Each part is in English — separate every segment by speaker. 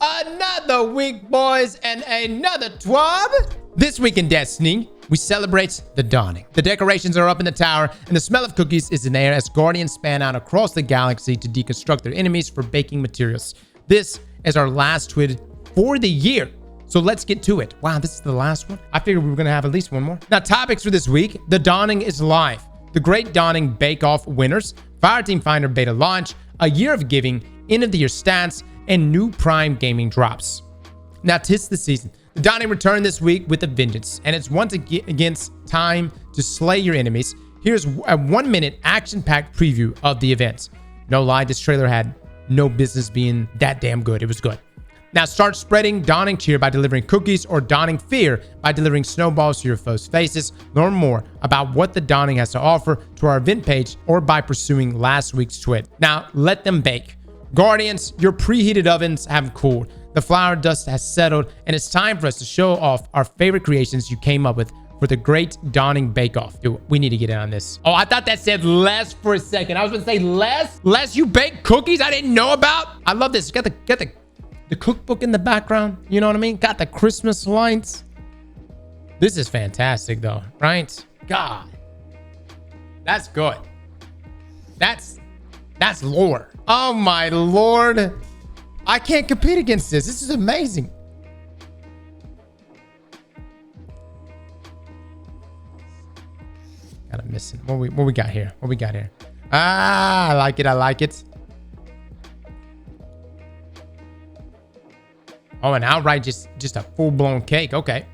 Speaker 1: Another week, boys, and another TWAB. This week in Destiny, we celebrate the dawning. The decorations are up in the tower, and the smell of cookies is in the air as Guardians span out across the galaxy to deconstruct their enemies for baking materials. This is our last TWID for the year, so let's get to it. Wow, this is the last one? I figured we were going to have at least one more. Now, topics for this week. The dawning is live. The Great Dawning Bake-Off winners, Fireteam Finder Beta launch, a year of giving, end-of-the-year stats, and new Prime gaming drops. Now, 'tis the season. The dawning returned this week with a vengeance, and it's once again time to slay your enemies. Here's a 1-minute action-packed preview of the event. No lie, this trailer had no business being that damn good. It was good. Now start spreading dawning cheer by delivering cookies, or dawning fear by delivering snowballs to your foes' faces. Learn more about what the dawning has to offer to our event page or by pursuing last week's TWID. Now let them bake. Guardians, your preheated ovens have cooled. The flour dust has settled, and it's time for us to show off our favorite creations you came up with for the Great Dawning Bake-Off. Dude, we need to get in on this. Oh, I thought that said less for a second. I was gonna say less? Less you bake cookies I didn't know about? I love this. Got the cookbook in the background. You know what I mean? Got the Christmas lights. This is fantastic though, right? God. That's good. That's lore. Oh my lord. I can't compete against this. This is amazing. God, I'm missing. What we got here? What we got here? Ah, I like it. I like it. Oh, and outright just a full-blown cake. Okay.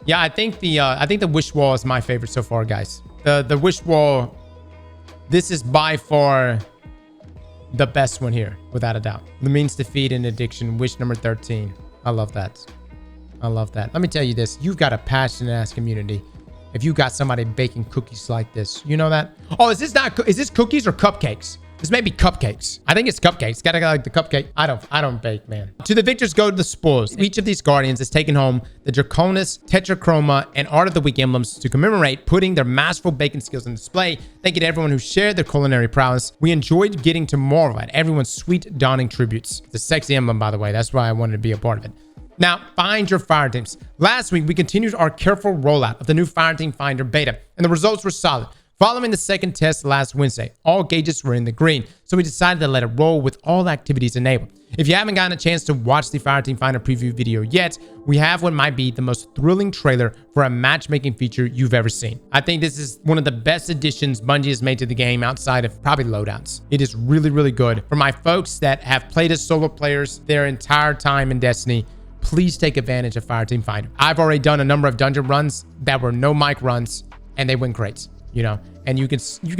Speaker 1: Yeah, I think the wish wall is my favorite so far, guys. The wish wall, this is by far the best one here, without a doubt. The means to feed an addiction, wish number 13. I love that. I love that. Let me tell you this. You've got a passionate ass community if you got somebody baking cookies like this. You know that? Oh, is this cookies or cupcakes? This may be cupcakes. I think it's cupcakes. Gotta go like the cupcake. I don't bake, man. To the victors go the spoils. Each of these Guardians has taken home the Draconis, Tetrachroma, and Art of the Week emblems to commemorate putting their masterful baking skills on display. Thank you to everyone who shared their culinary prowess. We enjoyed getting to marvel at everyone's sweet dawning tributes. It's a sexy emblem, by the way. That's why I wanted to be a part of it. Now, find your fire teams. Last week, we continued our careful rollout of the new Fireteam Finder Beta, and the results were solid. Following the second test last Wednesday, all gauges were in the green, so we decided to let it roll with all activities enabled. If you haven't gotten a chance to watch the Fireteam Finder preview video yet, we have what might be the most thrilling trailer for a matchmaking feature you've ever seen. I think this is one of the best additions Bungie has made to the game outside of probably loadouts. It is really, really good. For my folks that have played as solo players their entire time in Destiny, please take advantage of Fireteam Finder. I've already done a number of dungeon runs that were no mic runs, and they win crates. You know, and you can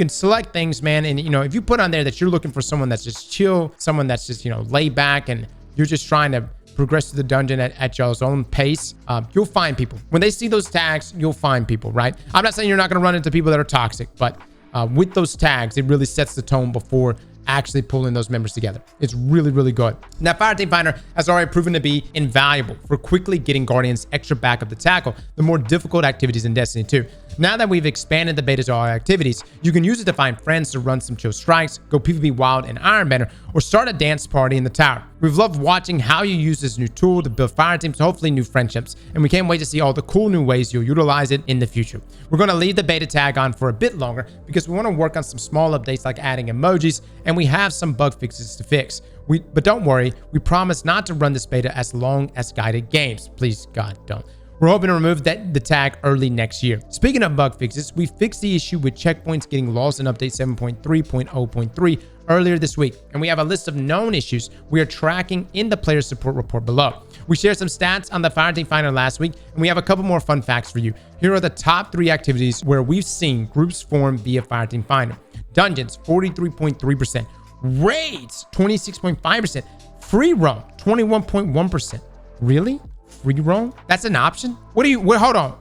Speaker 1: select things, man. And, you know, if you put on there that you're looking for someone that's just chill, someone that's just, you know, laid back, and you're just trying to progress to the dungeon at y'all's own pace, you'll find people. When they see those tags, you'll find people, right? I'm not saying you're not going to run into people that are toxic, but with those tags, it really sets the tone before actually pulling those members together. It's really, really good. Now, Fireteam Finder has already proven to be invaluable for quickly getting Guardians extra backup to tackle the more difficult activities in Destiny 2. Now that we've expanded the beta to all activities, you can use it to find friends to run some chill strikes, go PvP wild in Iron Banner, or start a dance party in the tower. We've loved watching how you use this new tool to build fire teams, hopefully new friendships, and we can't wait to see all the cool new ways you'll utilize it in the future. We're going to leave the beta tag on for a bit longer because we want to work on some small updates like adding emojis, and we have some bug fixes to fix. But don't worry, we promise not to run this beta as long as guided games. Please, God, don't. We're hoping to remove the tag early next year. Speaking of bug fixes, we fixed the issue with checkpoints getting lost in update 7.3.0.3 earlier this week, and we have a list of known issues we are tracking in the player support report below. We shared some stats on the Fireteam Finder last week, and we have a couple more fun facts for you. Here are the top 3 activities where we've seen groups form via Fireteam Finder. Dungeons, 43.3%. Raids, 26.5%. Free roam, 21.1%. Really? Free roam? That's an option? Hold on.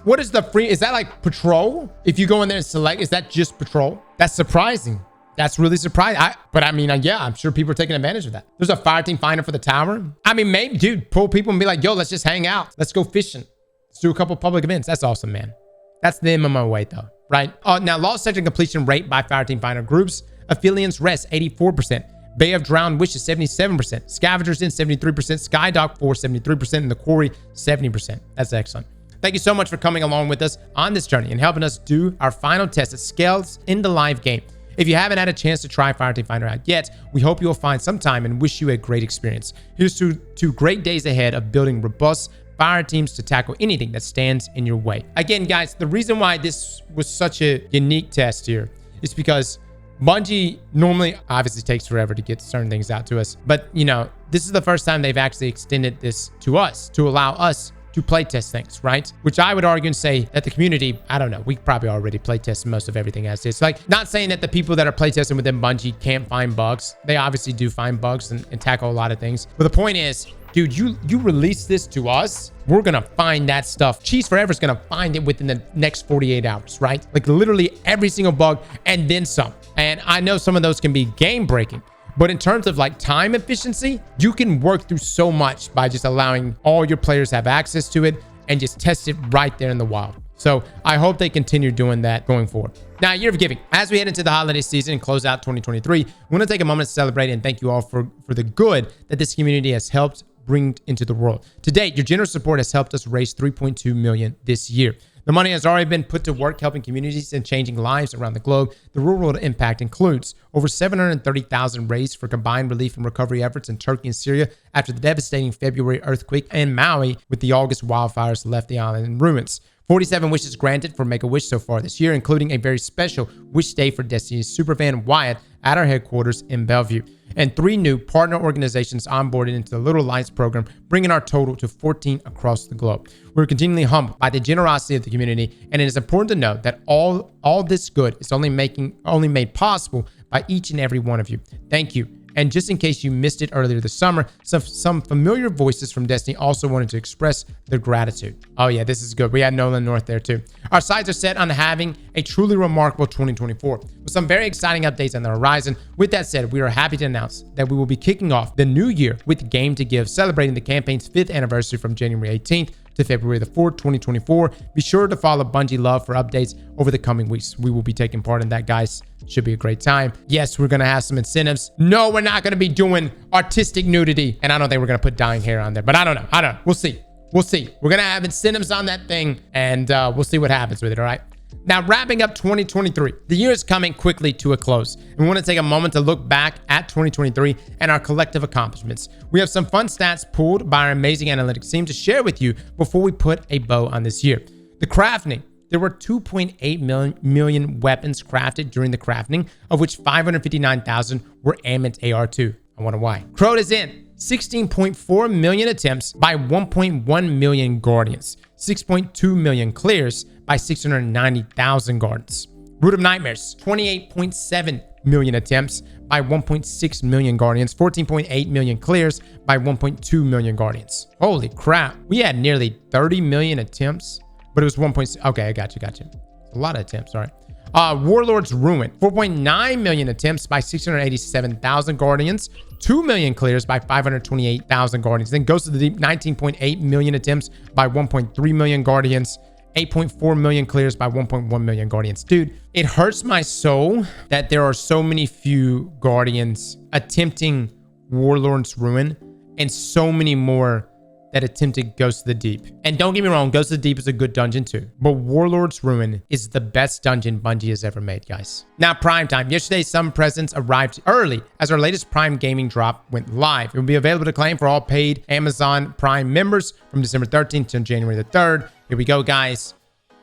Speaker 1: What is the free? Is that like patrol? If you go in there and select, is that just patrol? That's surprising. That's really surprising. But I mean, yeah, I'm sure people are taking advantage of that. There's a Fireteam Finder for the tower. I mean, maybe, dude, pull people and be like, yo, let's just hang out. Let's go fishing. Let's do a couple public events. That's awesome, man. That's the MMO way, though, right? Now, lost section completion rate by Fireteam Finder groups. Affiliates rest, 84%. Bay of Drowned Wishes, 77%. Scavengers in, 73%. Skydog 4, 73%. And the Quarry, 70%. That's excellent. Thank you so much for coming along with us on this journey and helping us do our final test that scales in the live game. If you haven't had a chance to try Fireteam Finder out yet, we hope you'll find some time and wish you a great experience. Here's to 2 great days ahead of building robust fire teams to tackle anything that stands in your way. Again, guys, the reason why this was such a unique test here is because Bungie normally obviously takes forever to get certain things out to us. But, you know, this is the first time they've actually extended this to us to allow us to play test things, right? Which I would argue and say that the community, I don't know, we probably already play test most of everything as is. Like, not saying that the people that are play testing within Bungie can't find bugs. They obviously do find bugs and tackle a lot of things. But the point is, dude, you release this to us, we're gonna find that stuff. Cheese Forever is gonna find it within the next 48 hours, right? Like literally every single bug and then some. And I know some of those can be game breaking. But in terms of like time efficiency, you can work through so much by just allowing all your players to have access to it and just test it right there in the wild. So I hope they continue doing that going forward. Now, Year of Giving. As we head into the holiday season and close out 2023, we want to take a moment to celebrate and thank you all for the good that this community has helped bring into the world. To date, your generous support has helped us raise $3.2 million this year. The money has already been put to work helping communities and changing lives around the globe. The real-world impact includes over $730,000 raised for combined relief and recovery efforts in Turkey and Syria after the devastating February earthquake, and Maui with the August wildfires left the island in ruins. 47 wishes granted for Make-A-Wish so far this year, including a very special Wish Day for Destiny's superfan Wyatt at our headquarters in Bellevue. And 3 new partner organizations onboarded into the Little Lights program, bringing our total to 14 across the globe. We're continually humbled by the generosity of the community, and it is important to note that all this good is only made possible by each and every one of you. Thank you. And just in case you missed it earlier this summer, some familiar voices from Destiny also wanted to express their gratitude. Oh yeah, this is good. We had Nolan North there too. Our sights are set on having a truly remarkable 2024 with some very exciting updates on the horizon. With that said, we are happy to announce that we will be kicking off the new year with Game2Give, celebrating the campaign's 5th anniversary from January 18th to February the 4th, 2024. Be sure to follow Bungie Love for updates over the coming weeks. We will be taking part in that, guys. Should be a great time. Yes, we're going to have some incentives. No, we're not going to be doing artistic nudity. And I don't think we're going to put dyeing hair on there. But I don't know. We'll see. We'll see. We're going to have incentives on that thing. And we'll see what happens with it, all right? Now, wrapping up 2023. The year is coming quickly to a close. And we want to take a moment to look back at 2023 and our collective accomplishments. We have some fun stats pulled by our amazing analytics team to share with you before we put a bow on this year. The crafting. There were 2.8 million weapons crafted during the crafting, of which 559,000 were Ament AR2. I wonder why. Crota's in 16.4 million attempts by 1.1 million Guardians. 6.2 million clears by 690,000 Guardians. Root of Nightmares, 28.7 million attempts by 1.6 million Guardians. 14.8 million clears by 1.2 million Guardians. Holy crap. We had nearly 30 million attempts. But it was 1. Okay, I got you. A lot of attempts, all right. Warlord's Ruin, 4.9 million attempts by 687,000 Guardians, 2 million clears by 528,000 Guardians. Then Ghost of the Deep, 19.8 million attempts by 1.3 million Guardians, 8.4 million clears by 1.1 million Guardians. Dude, it hurts my soul that there are so many few Guardians attempting Warlord's Ruin and so many more that attempted Ghost of the Deep. And don't get me wrong, Ghost of the Deep is a good dungeon too. But Warlord's Ruin is the best dungeon Bungie has ever made, guys. Now, Prime time. Yesterday, some presents arrived early as our latest Prime gaming drop went live. It will be available to claim for all paid Amazon Prime members from December 13th to January the 3rd. Here we go, guys.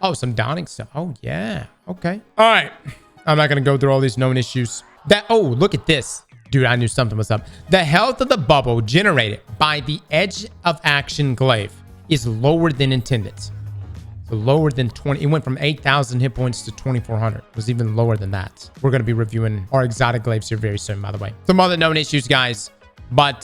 Speaker 1: Oh, some downing stuff. Oh, yeah. Okay. All right. I'm not going to go through all these known issues. Oh, look at this. Dude, I knew something was up. The health of the bubble generated by the Edge of Action glaive is lower than intended. So lower than 20. It went from 8,000 hit points to 2,400. It was even lower than that. We're going to be reviewing our exotic glaives here very soon, by the way. Some other known issues, guys. But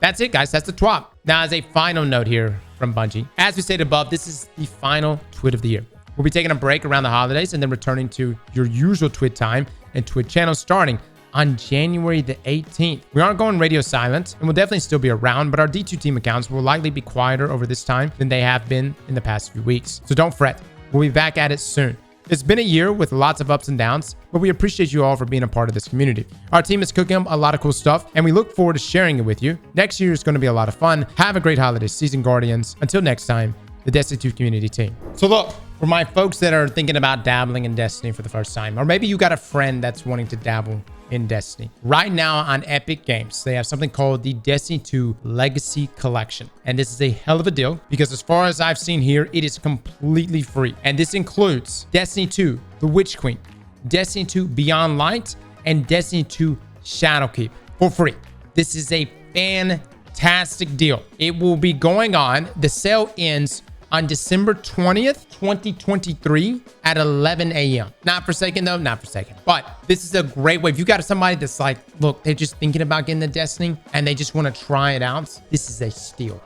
Speaker 1: that's it, guys. That's the TWAB. Now, as a final note here from Bungie, as we stated above, this is the final Twit of the year. We'll be taking a break around the holidays and then returning to your usual Twit time and Twit channel starting on January the 18th. We aren't going radio silent and will definitely still be around, but our D2 team accounts will likely be quieter over this time than they have been in the past few weeks. So don't fret. We'll be back at it soon. It's been a year with lots of ups and downs, but we appreciate you all for being a part of this community. Our team is cooking up a lot of cool stuff, and we look forward to sharing it with you. Next year is going to be a lot of fun. Have a great holiday season, Guardians. Until next time, the Destiny 2 community team. So look, for my folks that are thinking about dabbling in Destiny for the first time, or maybe you got a friend that's wanting to dabble in Destiny. Right now on Epic Games, they have something called the Destiny 2 Legacy Collection. And this is a hell of a deal because as far as I've seen here, it is completely free. And this includes Destiny 2, The Witch Queen, Destiny 2 Beyond Light, and Destiny 2 Shadowkeep for free. This is a fantastic deal. It will be going on. The sale ends on December 20th, 2023 at 11 a.m. Not Forsaken though, not Forsaken. But this is a great way. If you got somebody that's like, look, they're just thinking about getting the Destiny and they just want to try it out, this is a steal.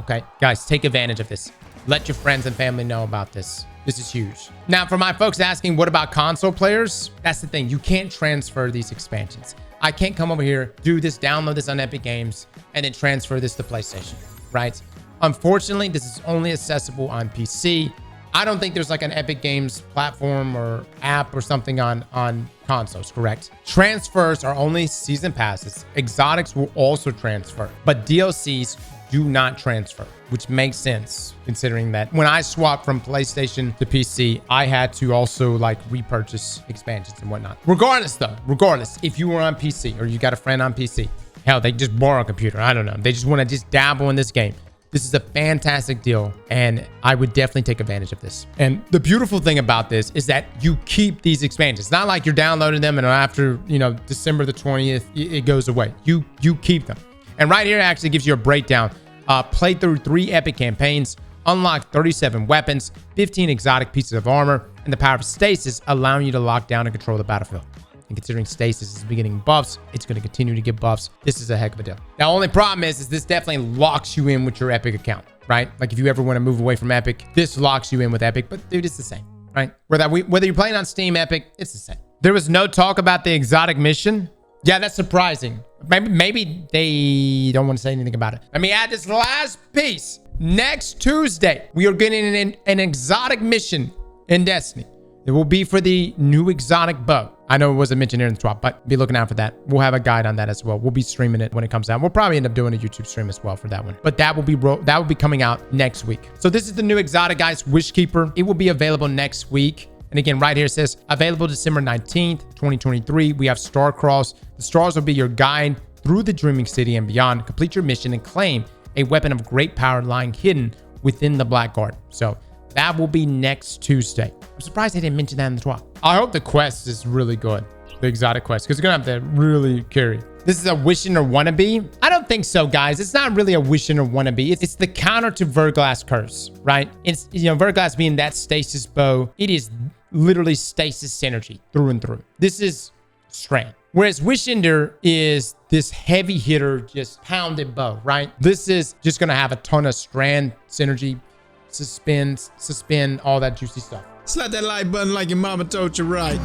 Speaker 1: Okay, guys, take advantage of this. Let your friends and family know about this. This is huge. Now, for my folks asking, what about console players? That's the thing. You can't transfer these expansions. I can't come over here, do this, download this on Epic Games, and then transfer this to PlayStation, right? Unfortunately, this is only accessible on PC. I don't think there's like an Epic Games platform or app or something on consoles, correct? Transfers are only season passes. Exotics will also transfer, but DLCs do not transfer, which makes sense considering that when I swapped from PlayStation to PC, I had to also like repurchase expansions and whatnot. Regardless, if you were on PC or you got a friend on PC, hell, they just borrow a computer. I don't know. They just want to just dabble in this game. This is a fantastic deal, and I would definitely take advantage of this. And the beautiful thing about this is that you keep these expansions. It's not like you're downloading them and after, you know, December the 20th, it goes away. You keep them. And right here, it actually gives you a breakdown. Play through 3 epic campaigns, unlock 37 weapons, 15 exotic pieces of armor, and the power of stasis, allowing you to lock down and control the battlefield. And considering stasis is beginning buffs, it's going to continue to get buffs. This is a heck of a deal. Now, only problem is this definitely locks you in with your Epic account, right? Like if you ever want to move away from Epic, this locks you in with Epic. But dude, it's the same, right? Whether you're playing on Steam, Epic, it's the same. There was no talk about the exotic mission. Yeah, that's surprising. Maybe they don't want to say anything about it. Let me add this last piece. Next Tuesday, we are getting an exotic mission in Destiny. It will be for the new exotic bow. I know it wasn't mentioned here in the TWAB, but be looking out for that. We'll have a guide on that as well. We'll be streaming it when it comes out. We'll probably end up doing a YouTube stream as well for that one. But that will be coming out next week. So this is the new exotic, guys, Wishkeeper. It will be available next week. And again, right here it says available December 19th, 2023. We have Aztecross. The stars will be your guide through the Dreaming City and beyond. Complete your mission and claim a weapon of great power lying hidden within the Black Garden. So that will be next Tuesday. I'm surprised they didn't mention that in the TWAB. I hope the quest is really good. The exotic quest, because you're going to have to really carry. This is a wishing or wannabe. I don't think so, guys. It's not really a wishing or wannabe. It's the counter to Verglass Curse, right? It's, you know, Verglass being that stasis bow. It is literally stasis synergy through and through. This is strand. Whereas Wishender is this heavy hitter, just pounded bow, right? This is just going to have a ton of strand synergy, suspend, all that juicy stuff.
Speaker 2: Slap that like button like your mama told you right.